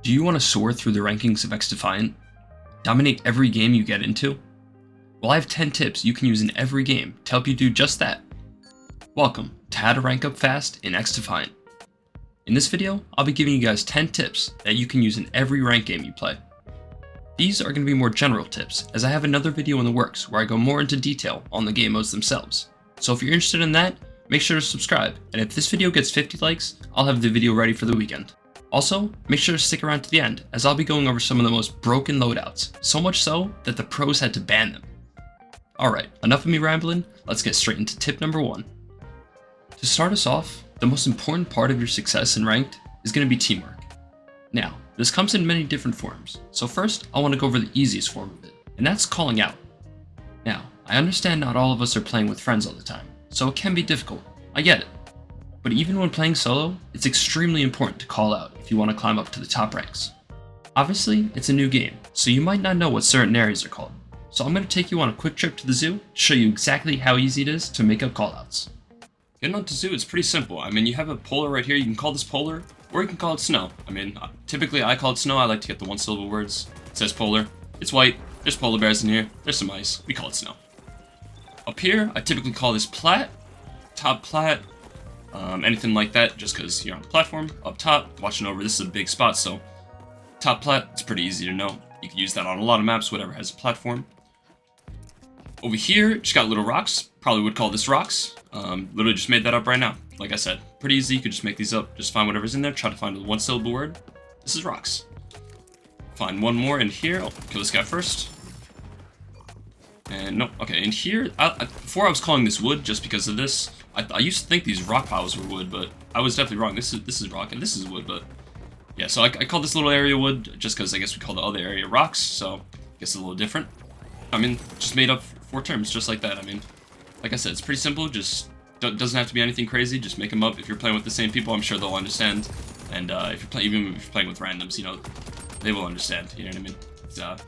Do you want to soar through the rankings of XDefiant? Dominate every game you get into? Well, I have 10 tips you can use in every game to help you do just that. Welcome to How to Rank Up Fast in XDefiant. In this video, I'll be giving you guys 10 tips that you can use in every rank game you play. These are going to be more general tips, as I have another video in the works where I go more into detail on the game modes themselves. So if you're interested in that, make sure to subscribe, and if this video gets 50 likes, I'll have the video ready for the weekend. Also, make sure to stick around to the end, as I'll be going over some of the most broken loadouts, so much so that the pros had to ban them. Alright, enough of me rambling, let's get straight into tip number 1. To start us off, the most important part of your success in ranked is going to be teamwork. Now, this comes in many different forms, so first I want to go over the easiest form of it, and that's calling out. Now, I understand not all of us are playing with friends all the time, so it can be difficult, I get it. But even when playing solo, it's extremely important to call out if you want to climb up to the top ranks. Obviously, it's a new game, so you might not know what certain areas are called, so I'm going to take you on a quick trip to the zoo to show you exactly how easy it is to make up callouts. Getting onto zoo is pretty simple. You have a polar right here, you can call this polar, or you can call it snow. Typically I call it snow, I like to get the one syllable words. It says polar, it's white, there's polar bears in here, there's some ice, we call it snow. Up here, I typically call this plat, top plat, anything like that, just because you're on the platform. Up top, watching over, this is a big spot, so top plat, it's pretty easy to know. You can use that on a lot of maps, whatever has a platform. Over here, just got little rocks, probably would call this rocks. Literally just made that up right now. Like I said, pretty easy, you could just make these up, just find whatever's in there, try to find the one syllable word. This is rocks. Find one more in here, I'll kill this guy first. And no, okay, in here, before I was calling this wood just because of this. I used to think these rock piles were wood, but I was definitely wrong. This is rock and this is wood, but yeah, so I call this little area wood just because I guess we call the other area rocks, so I guess it's a little different. Just made up 4 terms just like that. Like I said, it's pretty simple, just doesn't have to be anything crazy, just make them up. If you're playing with the same people, I'm sure they'll understand, and even if you're playing with randoms, they will understand, you know what I mean?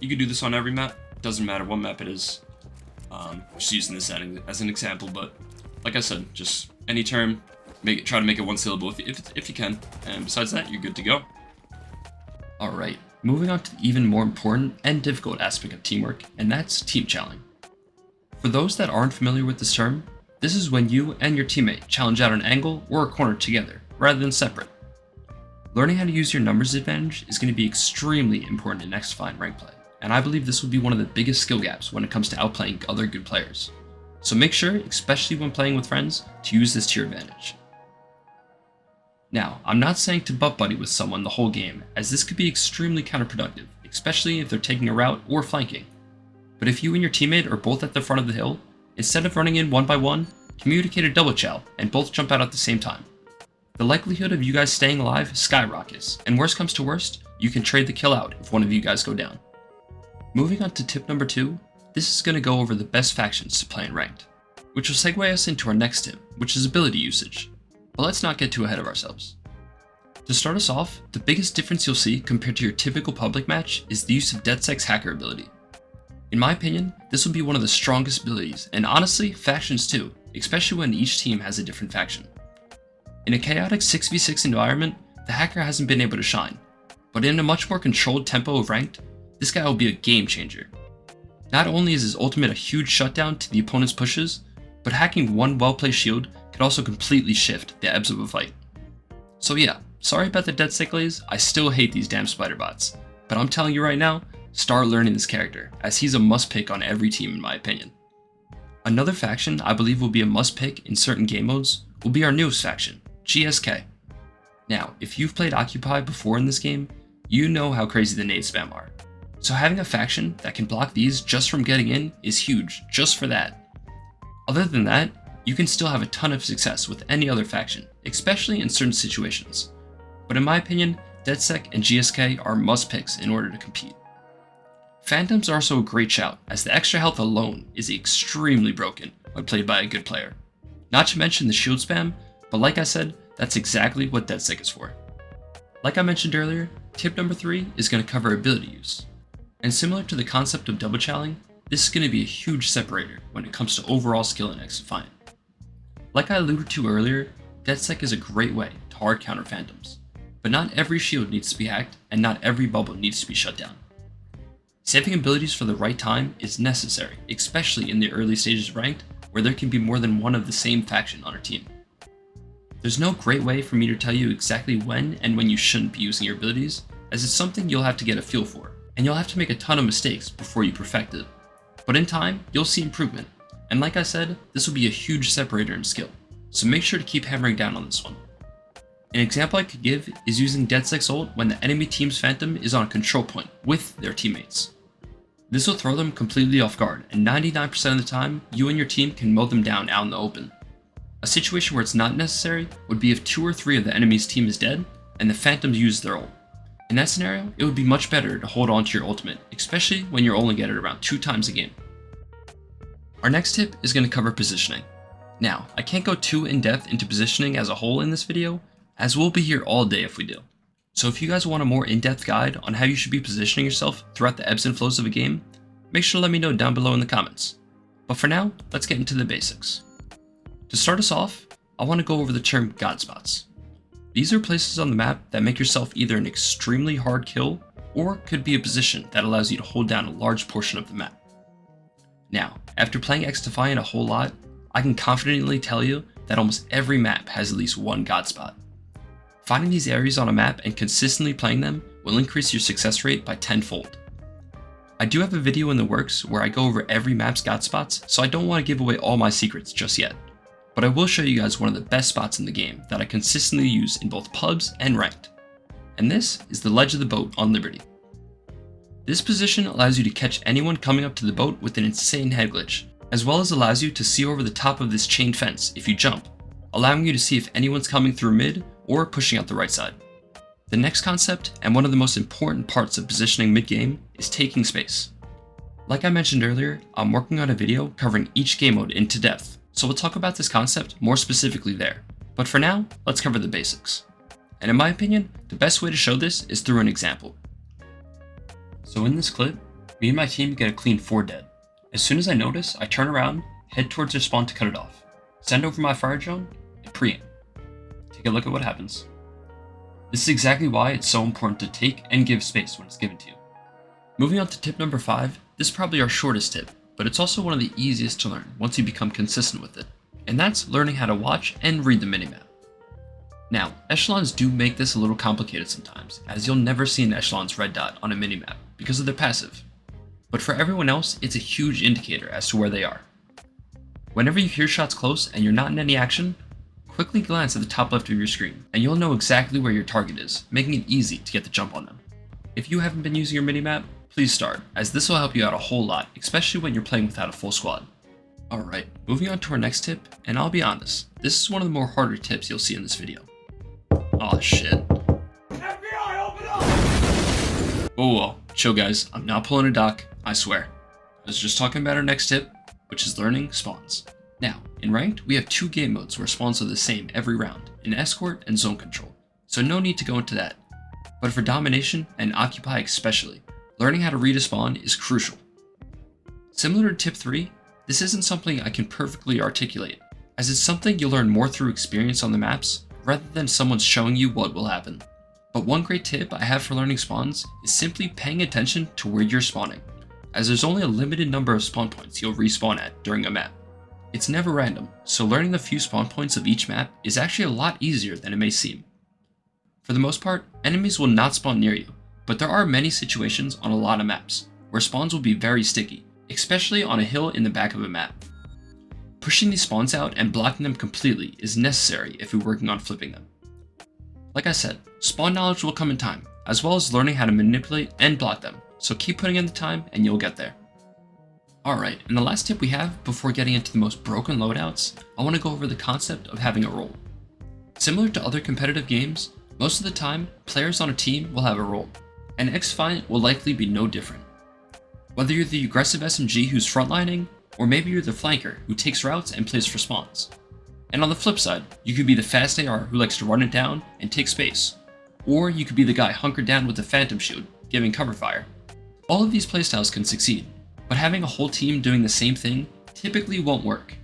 You can do this on every map, doesn't matter what map it is. Just using this as an example, but like I said, just any term, try to make it one syllable if you can, and besides that, you're good to go. Alright, moving on to the even more important and difficult aspect of teamwork, and that's team challenge. For those that aren't familiar with this term, this is when you and your teammate challenge out an angle or a corner together, rather than separate. Learning how to use your numbers advantage is going to be extremely important in XDefiant rank play, and I believe this will be one of the biggest skill gaps when it comes to outplaying other good players. So make sure, especially when playing with friends, to use this to your advantage. Now, I'm not saying to butt buddy with someone the whole game, as this could be extremely counterproductive, especially if they're taking a route or flanking. But if you and your teammate are both at the front of the hill, instead of running in one by one, communicate a double chow and both jump out at the same time. The likelihood of you guys staying alive skyrockets, and worst comes to worst, you can trade the kill out if one of you guys go down. Moving on to tip number 2, this is going to go over the best factions to play in ranked, which will segue us into our next tip, which is ability usage. But let's not get too ahead of ourselves. To start us off, the biggest difference you'll see compared to your typical public match is the use of DeadSec's hacker ability. In my opinion, this will be one of the strongest abilities, and honestly, factions too, especially when each team has a different faction. In a chaotic 6v6 environment, the hacker hasn't been able to shine, but in a much more controlled tempo of ranked, this guy will be a game changer. Not only is his ultimate a huge shutdown to the opponent's pushes, but hacking one well-placed shield could also completely shift the ebbs of a fight. So yeah, sorry about the DeadSec glaze, I still hate these damn spider bots, but I'm telling you right now, start learning this character, as he's a must-pick on every team in my opinion. Another faction I believe will be a must-pick in certain game modes will be our newest faction, GSK. Now, if you've played Occupy before in this game, you know how crazy the nade spam are. So having a faction that can block these just from getting in is huge, just for that. Other than that, you can still have a ton of success with any other faction, especially in certain situations. But in my opinion, DeadSec and GSK are must-picks in order to compete. Phantoms are also a great shout, as the extra health alone is extremely broken when played by a good player. Not to mention the shield spam, but like I said, that's exactly what DeadSec is for. Like I mentioned earlier, tip number 3 is going to cover ability use. And similar to the concept of double chowing, this is going to be a huge separator when it comes to overall skill in XDefiant. Like I alluded to earlier, DeadSec is a great way to hard counter phantoms. but not every shield needs to be hacked and not every bubble needs to be shut down. Saving abilities for the right time is necessary, especially in the early stages of ranked, where there can be more than one of the same faction on a team. There's no great way for me to tell you exactly when and when you shouldn't be using your abilities, as it's something you'll have to get a feel for, and you'll have to make a ton of mistakes before you perfect it. But in time, you'll see improvement, and like I said, this will be a huge separator in skill, so make sure to keep hammering down on this one. An example I could give is using Deadsec's ult when the enemy team's Phantom is on a control point with their teammates. This will throw them completely off guard, and 99% of the time, you and your team can mow them down out in the open. A situation where it's not necessary would be if 2 or 3 of the enemy's team is dead, and the Phantoms use their ult. In that scenario, it would be much better to hold on to your ultimate, especially when you're only getting it around 2 times a game. Our next tip is going to cover positioning. Now, I can't go too in-depth into positioning as a whole in this video, as we'll be here all day if we do. So if you guys want a more in-depth guide on how you should be positioning yourself throughout the ebbs and flows of a game, make sure to let me know down below in the comments. But for now, let's get into the basics. To start us off, I want to go over the term God spots. These are places on the map that make yourself either an extremely hard kill, or could be a position that allows you to hold down a large portion of the map. Now, after playing XDefiant a whole lot, I can confidently tell you that almost every map has at least one God spot. Finding these areas on a map and consistently playing them will increase your success rate by 10-fold. I do have a video in the works where I go over every map's God spots, so I don't want to give away all my secrets just yet. But I will show you guys one of the best spots in the game that I consistently use in both pubs and ranked. And this is the ledge of the boat on Liberty. This position allows you to catch anyone coming up to the boat with an insane head glitch, as well as allows you to see over the top of this chain fence if you jump, allowing you to see if anyone's coming through mid or pushing out the right side. The next concept, and one of the most important parts of positioning mid-game, is taking space. Like I mentioned earlier, I'm working on a video covering each game mode into depth, so we'll talk about this concept more specifically there. But for now, let's cover the basics. And in my opinion, the best way to show this is through an example. So in this clip, me and my team get a clean 4 dead. As soon as I notice, I turn around, head towards their spawn to cut it off, send over my fire drone, and pre-aim. Take a look at what happens. This is exactly why it's so important to take and give space when it's given to you. Moving on to tip number 5, this is probably our shortest tip, but it's also one of the easiest to learn once you become consistent with it, and that's learning how to watch and read the minimap. Now, echelons do make this a little complicated sometimes, as you'll never see an echelon's red dot on a minimap because of their passive. But for everyone else, it's a huge indicator as to where they are. Whenever you hear shots close and you're not in any action, quickly glance at the top left of your screen, and you'll know exactly where your target is, making it easy to get the jump on them. If you haven't been using your minimap, please start, as this will help you out a whole lot, especially when you're playing without a full squad. Alright, moving on to our next tip, and I'll be honest, this is one of the more harder tips you'll see in this video. Aw shit. FBI, open up! Whoa, chill guys, I'm not pulling a doc, I swear. I was just talking about our next tip, which is learning spawns. Now, in ranked, we have 2 game modes where spawns are the same every round, in escort and zone control, so no need to go into that. But for domination, and occupy especially, learning how to read a spawn is crucial. Similar to tip 3, this isn't something I can perfectly articulate, as it's something you'll learn more through experience on the maps, rather than someone showing you what will happen. But one great tip I have for learning spawns is simply paying attention to where you're spawning, as there's only a limited number of spawn points you'll respawn at during a map. It's never random, so learning the few spawn points of each map is actually a lot easier than it may seem. For the most part, enemies will not spawn near you, but there are many situations on a lot of maps where spawns will be very sticky, especially on a hill in the back of a map. Pushing these spawns out and blocking them completely is necessary if you're working on flipping them. Like I said, spawn knowledge will come in time, as well as learning how to manipulate and block them, so keep putting in the time and you'll get there. Alright, and the last tip we have before getting into the most broken loadouts, I want to go over the concept of having a role. Similar to other competitive games, most of the time, players on a team will have a role, and XDefiant will likely be no different. Whether you're the aggressive SMG who's frontlining, or maybe you're the flanker who takes routes and plays for spawns. And on the flip side, you could be the fast AR who likes to run it down and take space, or you could be the guy hunkered down with the phantom shield, giving cover fire. All of these playstyles can succeed, but having a whole team doing the same thing typically won't work.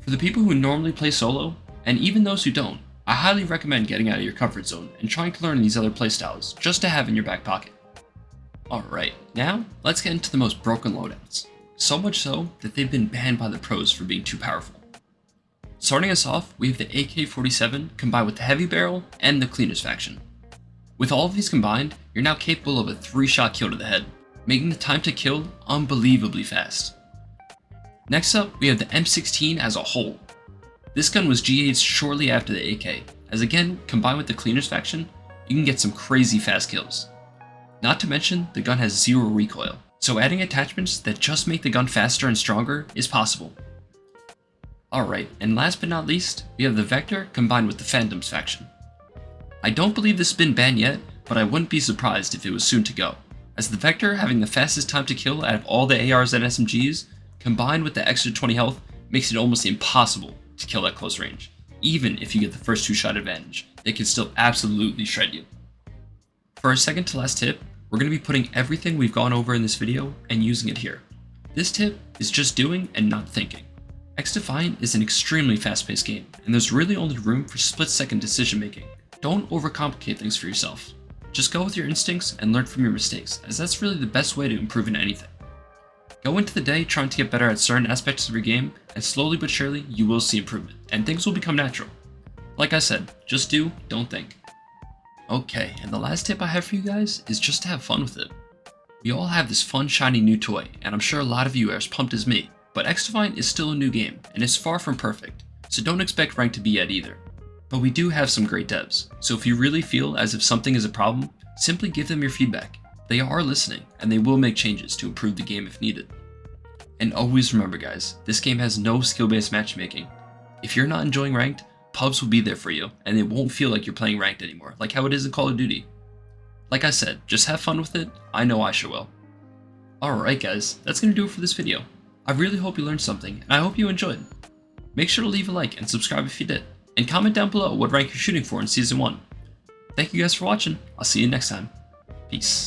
For the people who normally play solo, and even those who don't, I highly recommend getting out of your comfort zone and trying to learn these other playstyles just to have in your back pocket. Alright, now let's get into the most broken loadouts. So much so that they've been banned by the pros for being too powerful. Starting us off, we have the AK-47 combined with the heavy barrel and the cleaners faction. With all of these combined, you're now capable of a 3-shot kill to the head, making the time to kill unbelievably fast. Next up, we have the M16 as a whole. This gun was GA'd shortly after the AK, as again, combined with the cleaners faction, you can get some crazy fast kills. Not to mention, the gun has 0 recoil, so adding attachments that just make the gun faster and stronger is possible. Alright, and last but not least, we have the Vector combined with the Phantoms faction. I don't believe this has been banned yet, but I wouldn't be surprised if it was soon to go, as the Vector having the fastest time to kill out of all the ARs and SMGs, combined with the extra 20 health, makes it almost impossible to kill at close range. Even if you get the first 2-shot advantage, they can still absolutely shred you. For our second to last tip, we're going to be putting everything we've gone over in this video and using it here. This tip is just doing and not thinking. XDefiant is an extremely fast-paced game, and there's really only room for split-second decision making. Don't overcomplicate things for yourself. Just go with your instincts and learn from your mistakes, as that's really the best way to improve in anything. Go into the day trying to get better at certain aspects of your game, and slowly but surely you will see improvement, and things will become natural. Like I said, just do, don't think. Okay, and the last tip I have for you guys is just to have fun with it. We all have this fun shiny new toy, and I'm sure a lot of you are as pumped as me, but XDefiant is still a new game, and it's far from perfect, so don't expect rank to be at either. But we do have some great devs, so if you really feel as if something is a problem, simply give them your feedback. They are listening, and they will make changes to improve the game if needed. And always remember guys, this game has no skill-based matchmaking. If you're not enjoying ranked, pubs will be there for you, and it won't feel like you're playing ranked anymore, like how it is in Call of Duty. Like I said, just have fun with it, I know I sure will. Alright guys, that's gonna do it for this video. I really hope you learned something, and I hope you enjoyed. Make sure to leave a like and subscribe if you did, and comment down below what rank you're shooting for in Season 1. Thank you guys for watching, I'll see you next time. Peace.